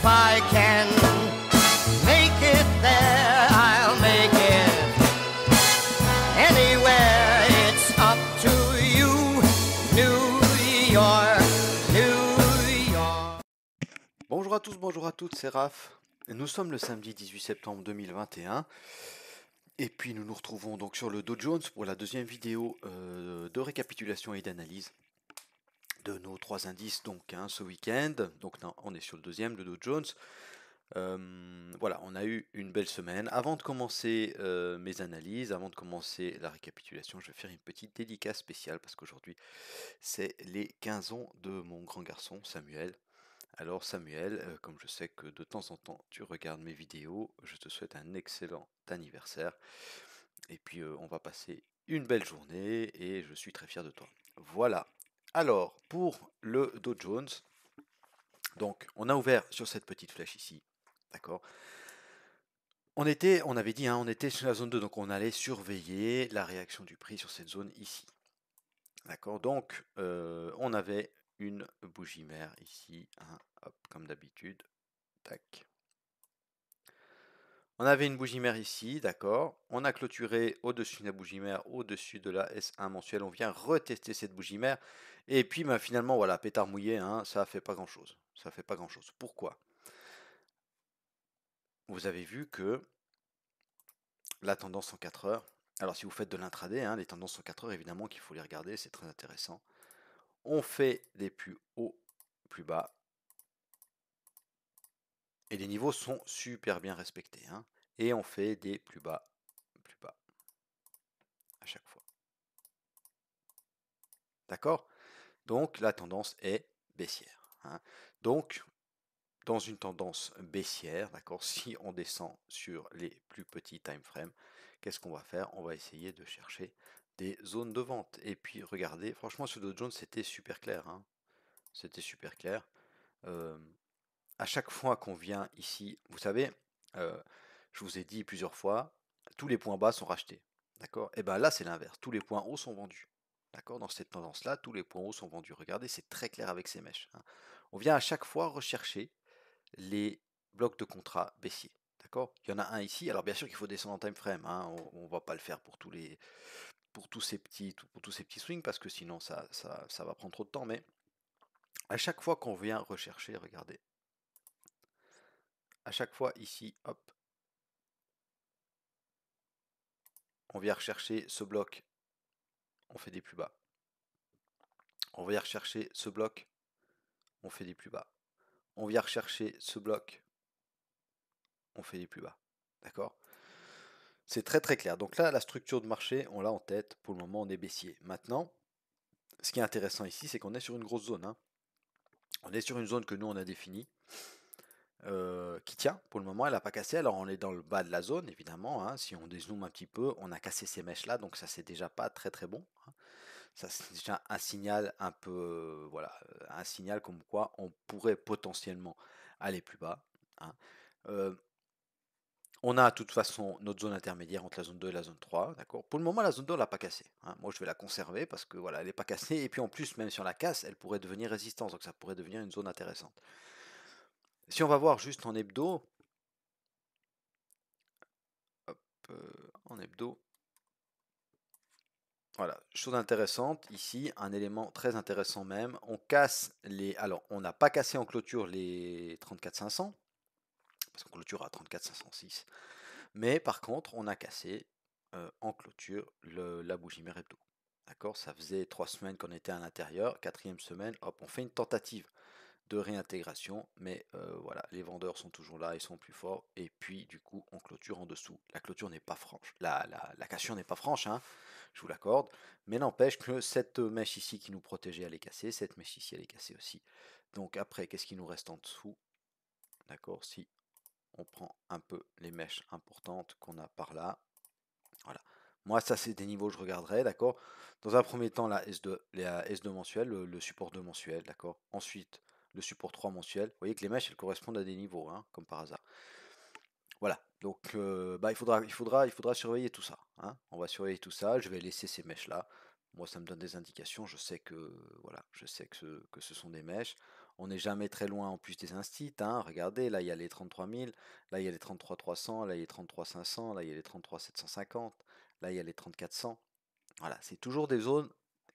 I can make it there, I'll make it anywhere. It's up to you, New York, New York. Bonjour à tous, bonjour à toutes, c'est Raph. Nous sommes le samedi 18 septembre 2021. Et puis nous nous retrouvons donc sur le Dow Jones pour la deuxième vidéo de récapitulation et d'analyse de nos trois indices donc ce week-end. Donc non, on est sur le deuxième, le Dow Jones. Voilà, on a eu une belle semaine. Avant de commencer mes analyses, avant de commencer la récapitulation, je vais faire une petite dédicace spéciale parce qu'aujourd'hui c'est les 15 ans de mon grand garçon Samuel. Alors Samuel, comme je sais que de temps en temps tu regardes mes vidéos, je te souhaite un excellent anniversaire. Et puis on va passer une belle journée et je suis très fier de toi. Voilà. Alors, pour le Dow Jones, donc on a ouvert sur cette petite flèche ici. D'accord. On avait dit, on était sur la zone 2, donc on allait surveiller la réaction du prix sur cette zone ici. D'accord, donc on avait une bougie mère ici, hop, comme d'habitude, tac. On avait une bougie mère ici, d'accord. On a clôturé au-dessus de la bougie mère, au-dessus de la S1 mensuelle. On vient retester cette bougie mère. Et puis finalement, voilà, pétard mouillé, ça ne fait pas grand-chose. Ça fait pas grand-chose. Pourquoi? Vous avez vu que la tendance en 4 heures, alors si vous faites de l'intraday, les tendances en 4 heures, évidemment qu'il faut les regarder, c'est très intéressant. On fait des plus hauts, plus bas. Et les niveaux sont super bien respectés. Et on fait des plus bas, à chaque fois. D'accord? Donc la tendance est baissière. Donc, dans une tendance baissière, d'accord, si on descend sur les plus petits time frames, qu'est-ce qu'on va faire? On va essayer de chercher des zones de vente. Et puis regardez, franchement sur Dow Jones c'était super clair. C'était super clair. À chaque fois qu'on vient ici, vous savez, je vous ai dit plusieurs fois, tous les points bas sont rachetés. D'accord? Et bien là c'est l'inverse, tous les points hauts sont vendus. D'accord? Dans cette tendance-là, tous les points hauts sont vendus. Regardez, c'est très clair avec ces mèches. On vient à chaque fois rechercher les blocs de contrat baissiers. D'accord? Il y en a un ici. Alors bien sûr qu'il faut descendre en time frame. On ne va pas le faire pour tous ces petits swings parce que sinon ça va prendre trop de temps. Mais à chaque fois qu'on vient rechercher, regardez. À chaque fois ici, hop, on vient rechercher ce bloc. On fait des plus bas. On vient rechercher ce bloc. On fait des plus bas. On vient rechercher ce bloc. On fait des plus bas. D'accord? C'est très très clair. Donc là, la structure de marché, on l'a en tête. Pour le moment, on est baissier. Maintenant, ce qui est intéressant ici, c'est qu'on est sur une grosse zone. On est sur une zone que nous, on a définie, qui tient. Pour le moment, elle n'a pas cassé. Alors, on est dans le bas de la zone, évidemment. Si on dézoome un petit peu, on a cassé ces mèches-là. Donc ça, c'est déjà pas très très bon. Ça, c'est déjà un signal un peu, voilà, un signal comme quoi on pourrait potentiellement aller plus bas. On a de toute façon notre zone intermédiaire entre la zone 2 et la zone 3, d'accord. Pour le moment, la zone 2, on l'a pas cassée. Moi, je vais la conserver parce que voilà, elle n'est pas cassée. Et puis en plus, même si on la casse, elle pourrait devenir résistance, donc ça pourrait devenir une zone intéressante. Si on va voir juste en hebdo, hop, en hebdo, voilà, chose intéressante ici, un élément très intéressant même. On casse les, alors on n'a pas cassé en clôture les 34 500 parce qu'on clôture à 34 506. Mais par contre, on a cassé en clôture la bougie mère hebdo. D'accord? Ça faisait 3 semaines qu'on était à l'intérieur. 4e semaine, hop, on fait une tentative de réintégration. Mais voilà, les vendeurs sont toujours là, ils sont plus forts. Et puis, du coup, on clôture en dessous. La clôture n'est pas franche. La cassure n'est pas franche, je vous l'accorde. Mais n'empêche que cette mèche ici qui nous protégeait, elle est cassée. Cette mèche ici, elle est cassée aussi. Donc après, qu'est-ce qui nous reste en dessous? D'accord? Si on prend un peu les mèches importantes qu'on a par là. Voilà. Moi, ça, c'est des niveaux que je regarderai, d'accord. Dans un premier temps, la S2 mensuelle, le support 2 mensuel, d'accord. Ensuite, le support 3 mensuel. Vous voyez que les mèches, elles correspondent à des niveaux, comme par hasard. Voilà. Donc, il faudra surveiller tout ça. On va surveiller tout ça. Je vais laisser ces mèches-là. Moi, ça me donne des indications. Je sais que, voilà, je sais que ce sont des mèches. On n'est jamais très loin en plus des instits, hein. Regardez, là il y a les 33 000, là il y a les 33 300, là il y a les 33 500, là il y a les 33 750, là il y a les 34 100. Voilà, c'est toujours des zones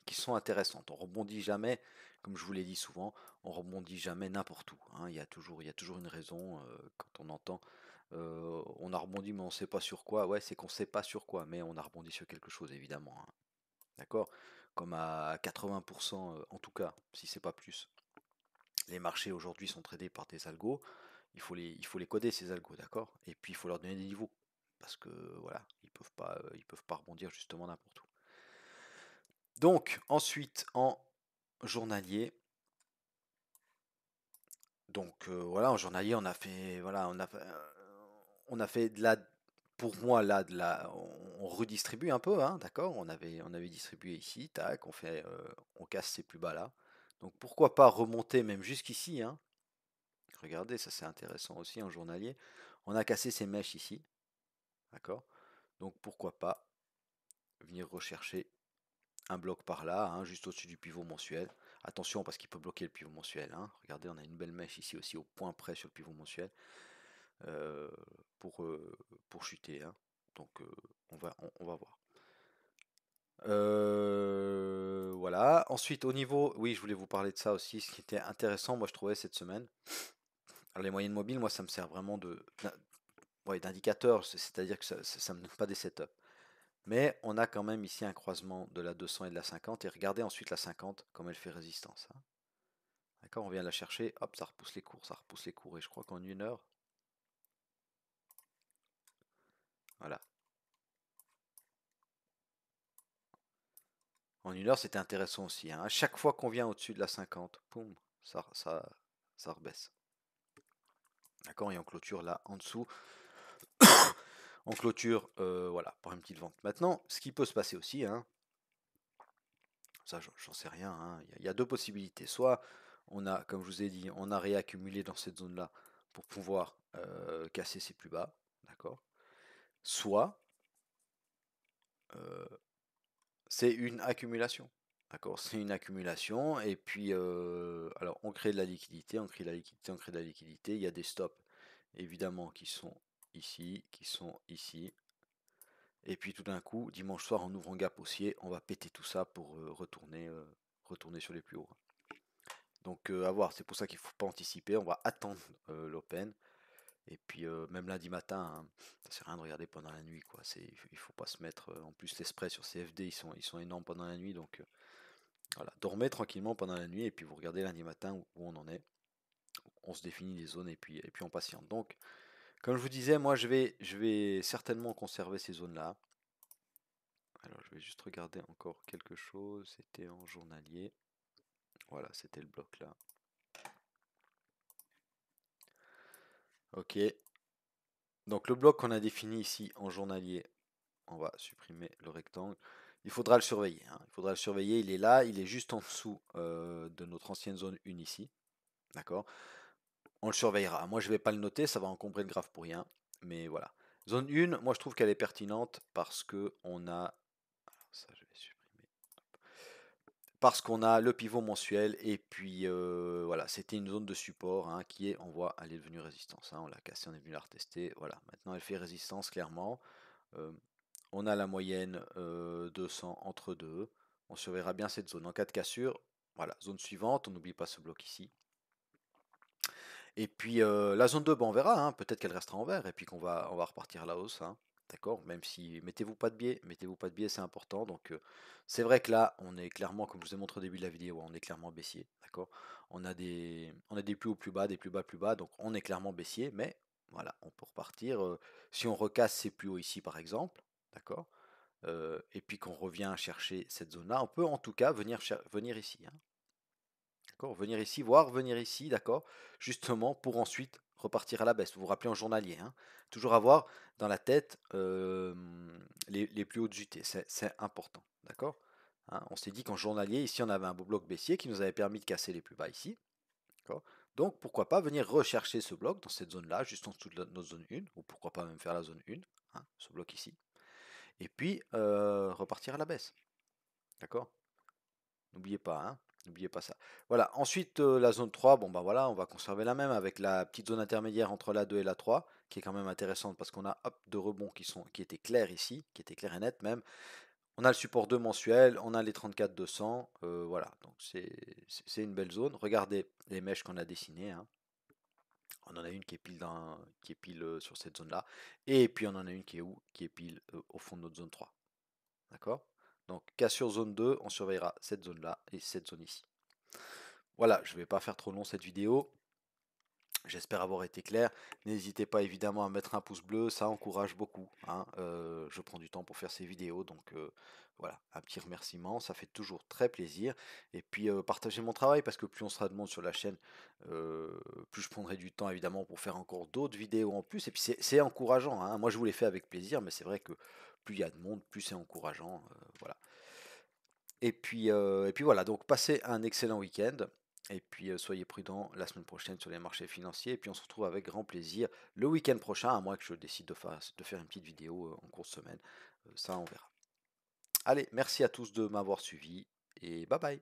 qui sont intéressantes. On rebondit jamais, comme je vous l'ai dit souvent, on rebondit jamais n'importe où, hein. Il y a toujours une raison quand on entend on a rebondi mais on ne sait pas sur quoi. Ouais, c'est qu'on ne sait pas sur quoi, mais on a rebondi sur quelque chose évidemment, hein. D'accord? Comme à 80% en tout cas, si c'est pas plus. Les marchés aujourd'hui sont tradés par des algos. Il faut les coder ces algos, d'accord? Et puis il faut leur donner des niveaux. Parce que voilà, ils peuvent pas rebondir justement n'importe où. Donc ensuite en journalier, donc voilà, en journalier on a fait voilà, on a fait de la pour moi là on redistribue un peu, hein, d'accord? On avait distribué ici, tac, on casse ces plus bas là. Donc pourquoi pas remonter même jusqu'ici, hein? Regardez, ça c'est intéressant aussi en journalier. On a cassé ces mèches ici, d'accord? Donc pourquoi pas venir rechercher un bloc par là, hein, juste au-dessus du pivot mensuel. Attention parce qu'il peut bloquer le pivot mensuel, hein. Regardez, on a une belle mèche ici aussi au point près sur le pivot mensuel euh, pour, euh, pour chuter, hein. Donc on va voir. Voilà. Ensuite, au niveau, oui, je voulais vous parler de ça aussi. Ce qui était intéressant, moi, je trouvais cette semaine. Alors, les moyennes mobiles, moi, ça me sert vraiment ouais, d'indicateur, c'est-à-dire que ça me donne pas des setups. Mais on a quand même ici un croisement de la 200 et de la 50. Et regardez ensuite la 50, comme elle fait résistance, hein. D'accord, on vient la chercher, hop, ça repousse les cours, ça repousse les cours. Et je crois qu'en une heure, voilà. En une heure, c'était intéressant aussi, hein. À chaque fois qu'on vient au-dessus de la 50, poum, ça rebaisse. D'accord, et on clôture là en dessous. On clôture, voilà, par une petite vente. Maintenant, ce qui peut se passer aussi, hein, ça j'en sais rien, hein, il y a deux possibilités. Soit on a, comme je vous ai dit, on a réaccumulé dans cette zone-là pour pouvoir casser ses plus bas, d'accord. Soit euh, c'est une accumulation. D'accord, c'est une accumulation et puis alors on crée de la liquidité, on crée de la liquidité, on crée de la liquidité. Il y a des stops évidemment qui sont ici, qui sont ici. Et puis tout d'un coup, dimanche soir en ouvrant gap haussier, on va péter tout ça pour retourner sur les plus hauts. Donc à voir, c'est pour ça qu'il ne faut pas anticiper, on va attendre l'open. Et puis même lundi matin, hein, ça sert à rien de regarder pendant la nuit, quoi. Il faut pas se mettre. En plus les spreads sur CFD ils sont énormes pendant la nuit, donc voilà, dormez tranquillement pendant la nuit et puis vous regardez lundi matin où on en est. On se définit les zones et puis on patiente. Donc, comme je vous disais, moi je vais certainement conserver ces zones-là. Alors je vais juste regarder encore quelque chose. C'était en journalier. Voilà, c'était le bloc là. Ok. Donc le bloc qu'on a défini ici en journalier, on va supprimer le rectangle. Il faudra le surveiller, hein. Il faudra le surveiller. Il est là, il est juste en dessous de notre ancienne zone 1 ici. D'accord? On le surveillera. Moi, je ne vais pas le noter, ça va encombrer le graphe pour rien. Mais voilà. Zone 1, moi, je trouve qu'elle est pertinente parce que on a. Alors, ça, je vais supprimer. Parce qu'on a le pivot mensuel et puis voilà, c'était une zone de support, hein, qui est, on voit, elle est devenue résistance, hein. On l'a cassée, on est venu la retester. Voilà, maintenant elle fait résistance clairement. Euh, on a la moyenne 200 entre deux. On surveillera bien cette zone. En cas de cassure, voilà, zone suivante, on n'oublie pas ce bloc ici. Et puis la zone 2, ben, on verra, hein, peut-être qu'elle restera en vert et puis on va repartir à la hausse, hein, d'accord? Même si mettez-vous pas de biais, c'est important. Donc c'est vrai que là, on est clairement, comme je vous ai montré au début de la vidéo, on est clairement baissier, d'accord? On a des plus hauts plus bas, des plus bas, donc on est clairement baissier, mais voilà, on peut repartir. Si on recasse ces plus hauts ici par exemple, d'accord? Et puis qu'on revient chercher cette zone-là, on peut en tout cas venir ici, hein. D'accord, venir ici, voir venir ici, d'accord, justement pour ensuite repartir à la baisse. Vous vous rappelez en journalier, hein, toujours avoir dans la tête les plus hautes UT, c'est important, d'accord, hein. On s'est dit qu'en journalier, ici, on avait un beau bloc baissier qui nous avait permis de casser les plus bas ici, d'accord. Donc pourquoi pas venir rechercher ce bloc dans cette zone-là, juste en dessous de notre zone 1, ou pourquoi pas même faire la zone 1, hein, ce bloc ici, et puis repartir à la baisse, d'accord. N'oubliez pas, hein. N'oubliez pas ça. Voilà. Ensuite, la zone 3, bon bah voilà, on va conserver la même avec la petite zone intermédiaire entre la 2 et la 3, qui est quand même intéressante parce qu'on a hop, deux rebonds qui étaient clairs ici, qui étaient clairs et nets même. On a le support 2 mensuel, on a les 34-200, voilà, donc c'est une belle zone. Regardez les mèches qu'on a dessinées, hein. On en a une qui est pile sur cette zone-là, et puis on en a une qui est où? Qui est pile au fond de notre zone 3. D'accord? Donc cassure zone 2, on surveillera cette zone-là et cette zone ici. Voilà, je ne vais pas faire trop long cette vidéo. J'espère avoir été clair. N'hésitez pas évidemment à mettre un pouce bleu, ça encourage beaucoup, hein. Je prends du temps pour faire ces vidéos, donc voilà, un petit remerciement, ça fait toujours très plaisir. Et puis partagez mon travail parce que plus on sera de monde sur la chaîne, euh, plus je prendrai du temps évidemment pour faire encore d'autres vidéos en plus. Et puis c'est encourageant, hein. Moi je vous les fais avec plaisir, mais c'est vrai que plus il y a de monde, plus c'est encourageant. Voilà. Et puis voilà, donc passez un excellent week-end. Et puis soyez prudents la semaine prochaine sur les marchés financiers. Et puis on se retrouve avec grand plaisir le week-end prochain, à moins que je décide de faire une petite vidéo en cours de semaine. Ça, on verra. Allez, merci à tous de m'avoir suivi et bye bye.